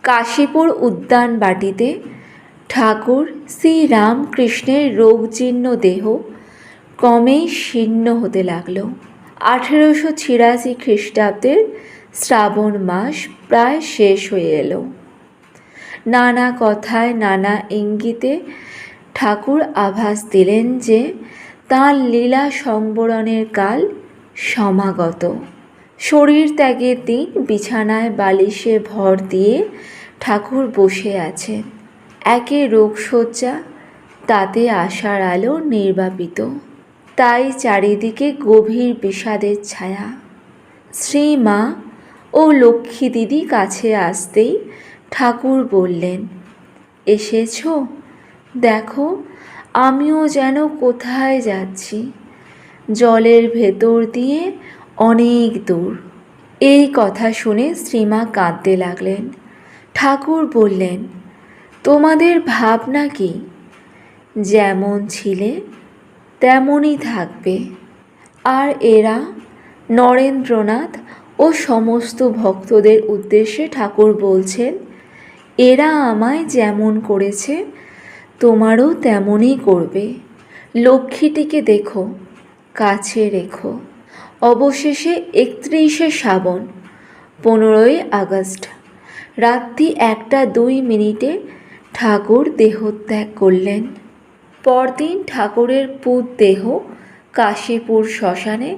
কাশীপুর উদ্যান বাটিতে ঠাকুর শ্রীরামকৃষ্ণের রোগজীর্ণ দেহ ক্রমেই শীর্ণ হতে লাগল। 1886 খ্রিস্টাব্দের শ্রাবণ মাস প্রায় শেষ হয়ে এলো। নানা কথায় নানা ইঙ্গিতে ঠাকুর আভাস দিলেন যে তাঁর লীলা সংবরণের কাল সমাগত। শরীর ত্যাগের দিন বিছানায় বালিশে ভর দিয়ে ঠাকুর বসে আছেন। একে রোগশয্যা, তাতে আশার আলো নির্বাপিত, তাই চারিদিকে গভীর বিষাদের ছায়া। শ্রীমা ও লক্ষ্মী দিদি কাছে আসতেই ঠাকুর বললেন, এসেছো? দেখো, আমিও যেন কোথায় যাচ্ছি, জলের ভেতর দিয়ে অনেক দূর। এই কথা শুনে শ্রীমা কাঁদতে লাগলেন। ঠাকুর বললেন, তোমাদের ভাবনা কি? যেমন ছিলে তেমনই থাকবে। আর এরা, নরেন্দ্রনাথ ও সমস্ত ভক্তদের উদ্দেশ্যে ঠাকুর বলছেন, এরা আমায় যেমন করেছে তোমারও তেমনই করবে। লক্ষ্মীটিকে দেখো, কাছে রেখো। অবশেষে 31শে শ্রাবণ, 15ই আগস্ট রাত্রি 1:02 ঠাকুর দেহত্যাগ করলেন। পরদিন ঠাকুরের পুত দেহ কাশীপুর শ্মশানে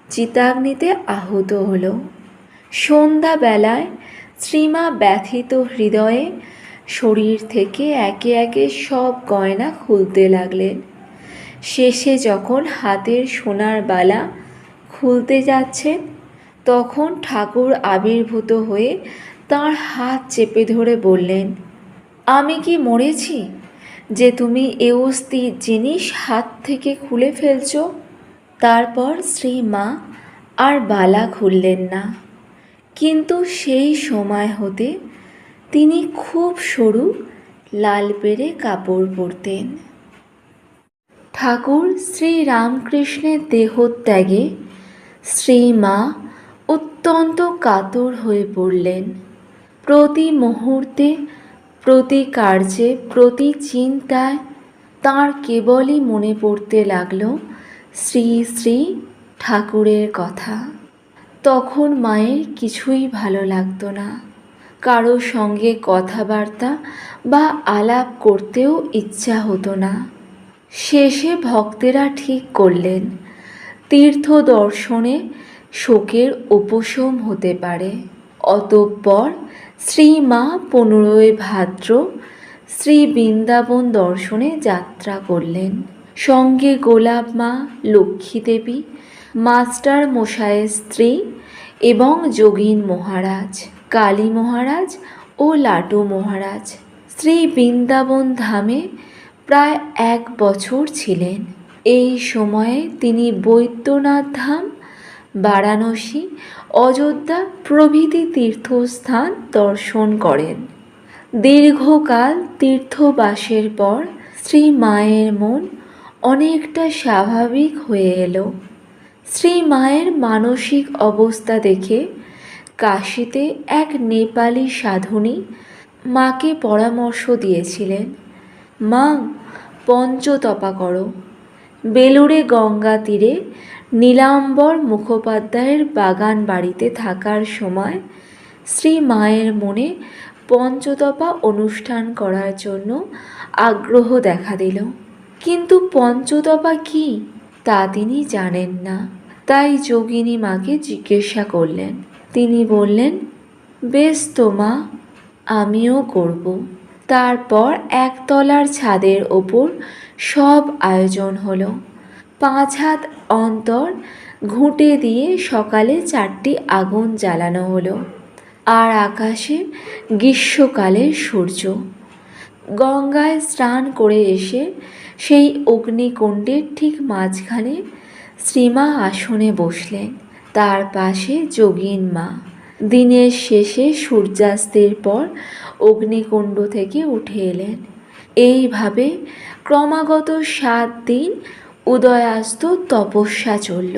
চিতাগ্নিতে আহুত হল। সন্ধ্যাবেলায় শ্রীমা ব্যথিত হৃদয়ে শরীর থেকে একে একে সব গয়না খুলতে লাগলেন। শেষে যখন হাতের সোনার বালা খুলতে যাচ্ছেন, তখন ঠাকুর আবির্ভূত হয়ে তাঁর হাত চেপে ধরে বললেন, আমি কি মরেছি যে তুমি এ অস্থির জিনিস হাত থেকে খুলে ফেলছ? তারপর শ্রীমা আর বালা খুললেন না, কিন্তু সেই সময় হতে তিনি খুব সরু লাল পেড়ে কাপড় পরতেন। ঠাকুর শ্রীরামকৃষ্ণের দেহত্যাগে শ্রীমা অত্যন্ত কাতর হয়ে পড়লেন। প্রতি মুহূর্তে, প্রতি কার্যে, প্রতি চিন্তায় তাঁর কেবলই মনে পড়তে লাগল শ্রী শ্রী ঠাকুরের কথা। তখন মায়ের কিছুই ভালো লাগতো না, কারো সঙ্গে কথাবার্তা বা আলাপ করতেও ইচ্ছা হতো না। শেষে ভক্তেরা ঠিক করলেন, তীর্থ দর্শনে শোকের উপশম হতে পারে। অতঃপর শ্রীমা 15ই ভাদ্র শ্রী বৃন্দাবন দর্শনে যাত্রা করলেন। সঙ্গে গোলাপ মা, লক্ষ্মী দেবী, মাস্টার মশাইয়ের স্ত্রী এবং যোগীন মহারাজ, কালী মহারাজ ও লাটু মহারাজ। শ্রী বৃন্দাবন ধামে প্রায় 1 বছর ছিলেন। এই সময়ে তিনি বৈদ্যনাথ ধাম, বারাণসী, অযোধ্যা প্রভৃতি তীর্থস্থান দর্শন করেন। দীর্ঘকাল তীর্থবাসের পর শ্রী মায়ের মন অনেকটা স্বাভাবিক হয়ে এলো। শ্রী মায়ের মানসিক অবস্থা দেখে কাশীতে এক নেপালি সাধুনী মাকে পরামর্শ দিয়েছিলেন, মা, পঞ্চতপা করো। বেলুড়ে গঙ্গা তীরে নীলাম্বর মুখোপাধ্যায়ের বাগান বাড়িতে থাকার সময় শ্রী মায়ের মনে পঞ্চতপা অনুষ্ঠান করার জন্য আগ্রহ দেখা দিল। কিন্তু পঞ্চতপা কি তা তিনি জানেন না। তাই যোগিনী মাকে জিজ্ঞাসা করলেন। তিনি বললেন, বেশ তো মা, আমিও করব। তারপর 1 তলার ছাদের ওপর সব আয়োজন হলো। 5 হাত অন্তর ঘুঁটে দিয়ে সকালে 4টি আগুন জ্বালানো হলো। আর আকাশে গ্রীষ্মকালের সূর্য। গঙ্গায় স্নান করে এসে সেই অগ্নিকুণ্ডের ঠিক মাঝখানে শ্রীমা আসনে বসলেন। তার পাশে যোগীন মা। দিনের শেষে সূর্যাস্তের পর অগ্নিকুণ্ড থেকে উঠে এলেন। এইভাবে ক্রমাগত 7 দিন উদয়াস্ত তপস্যা চলল।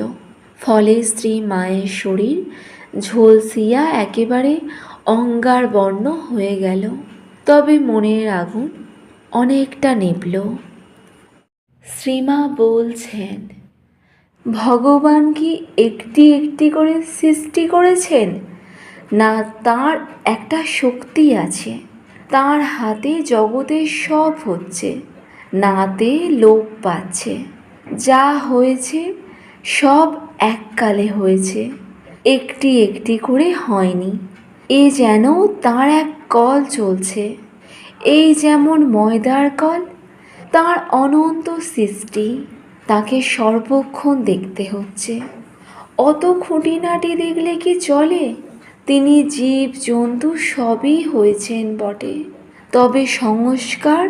ফলে শ্রী মায়ের শরীর ঝলসিয়া একেবারে অঙ্গার বর্ণ হয়ে গেল, তবে মনের আগুন অনেকটা নিভল। শ্রীমা বলছেন, ভগবান কি একটি একটি করে সৃষ্টি করেছেন, না তার একটা শক্তি আছে, তার হাতে জগতের সব হচ্ছে, নাতে লোপ পাচ্ছে। যা হয়েছে সব এককালে হয়েছে, একটি একটি করে হয়নি। এ যেন তার এক কল চলছে, এই যেমন ময়দার কল, তার অনন্ত সৃষ্টি, তাকে সর্বক্ষণ দেখতে হচ্ছে। অত খুঁটিনাটি দেখলে কি চলে? তিনি জীব জন্তু সবই হয়েছেন বটে, তবে সংস্কার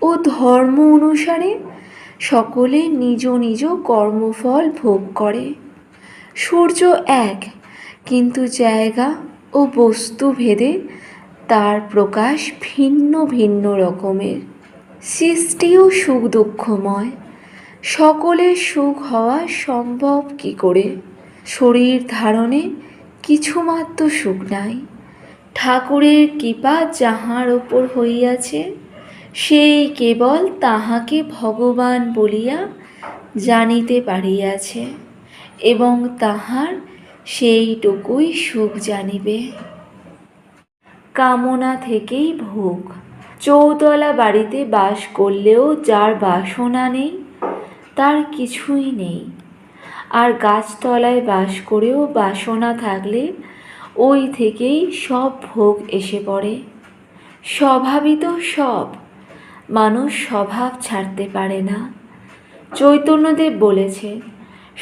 ও ধর্ম অনুসারে সকলে নিজ নিজ কর্মফল ভোগ করে। সূর্য এক, কিন্তু জায়গা ও বস্তু ভেদে তার প্রকাশ ভিন্ন ভিন্ন রকমের। সৃষ্টিও সুখ দুঃখময়, সকলের সুখ হওয়া সম্ভব কি করে? শরীর ধারণে কিছুমাত্র সুখ নাই। ঠাকুরের কৃপা যাহার ওপর হইয়াছে, সেই কেবল তাহাকে ভগবান বলিয়া জানিতে পারিয়াছে, এবং তাহার সেইটুকুই সুখ জানিবে। কামনা থেকেই ভোগ। চৌতলা বাড়িতে বাস করলেও যার বাসনা নেই, তার কিছুই নেই। আর গাছতলায় বাস করেও বাসনা থাকলে ওই থেকেই সব ভোগ এসে পড়ে। স্বভাবই তো সব, মানুষ স্বভাব ছাড়তে পারে না। চৈতন্যদেব বলেছে,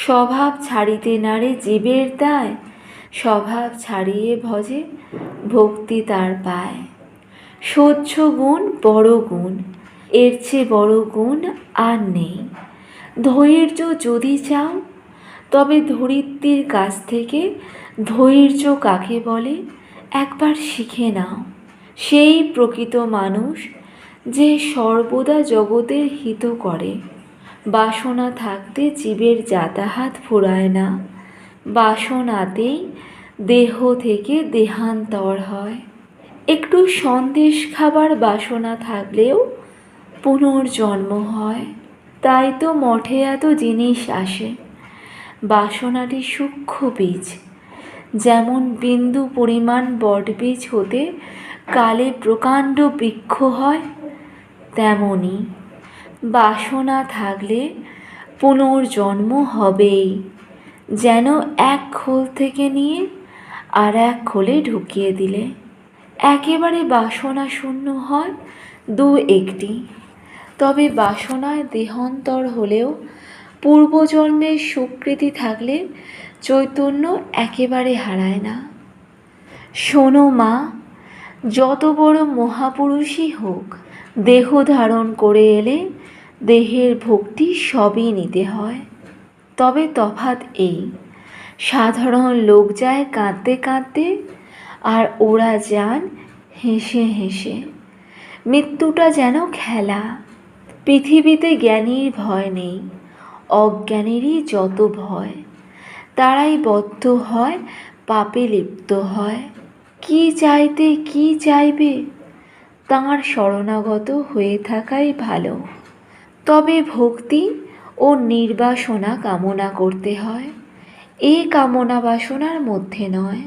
স্বভাব ছাড়িতে নারে জীবের দায়, স্বভাব ছাড়িয়ে ভজে ভক্তি তার পায়। সহ্য গুণ বড় গুণ, এর চেয়ে বড় গুণ আর নেই। ধৈর্য যদি চাও, তবে ধরিত্রীর কাছ থেকে ধৈর্য কাকে বলে একবার শিখে নাও। সেই প্রকৃত মানুষ যে সর্বদা জগতের হিত করে। বাসনা থাকতে জীবের যাতায়াত ফুরায় না, বাসনাতেই দেহ থেকে দেহান্তর হয়। একটু সন্দেশ খাবার বাসনা থাকলেও পুনর্জন্ম হয়। তাই তো মঠে এত জিনিস আসে। বাসনাটি সূক্ষ্ম বীজ, যেমন বিন্দু পরিমাণ বটবীজ হতে কালে প্রকাণ্ড বৃক্ষ হয়, তেমনি বাসনা থাকলে পুনর্জন্ম হবেই। যেন এক খোল থেকে নিয়ে আর এক খোলে ঢুকিয়ে দিলে একেবারে বাসনা শূন্য হয় দু একটি। তবে বাসনায় দেহান্তর হলেও পূর্বজন্মের সুকৃতি থাকলে চৈতন্য একেবারে হারায় না। শোনো মা, যত বড় মহাপুরুষই হোক, দেহ ধারণ করে এলে দেহের ভক্তি সবই নিতে হয়। তবে তফাৎ এই, সাধারণ লোক যায় কাঁদতে কাঁদতে, আর ওরা যান হেসে হেসে। মৃত্যুটা যেন খেলা। পৃথিবীতে জ্ঞানীর ভয় নেই, অজ্ঞানীরই যত ভয়। তারাই বদ্ধ হয়, পাপে লিপ্ত হয়। কি চাইতে কি চাইবে, তাঁর শরণাগত হয়ে থাকাই ভালো। তবে ভক্তি ও নির্বাসনা কামনা করতে হয়, এ কামনা বাসনার মধ্যে নয়।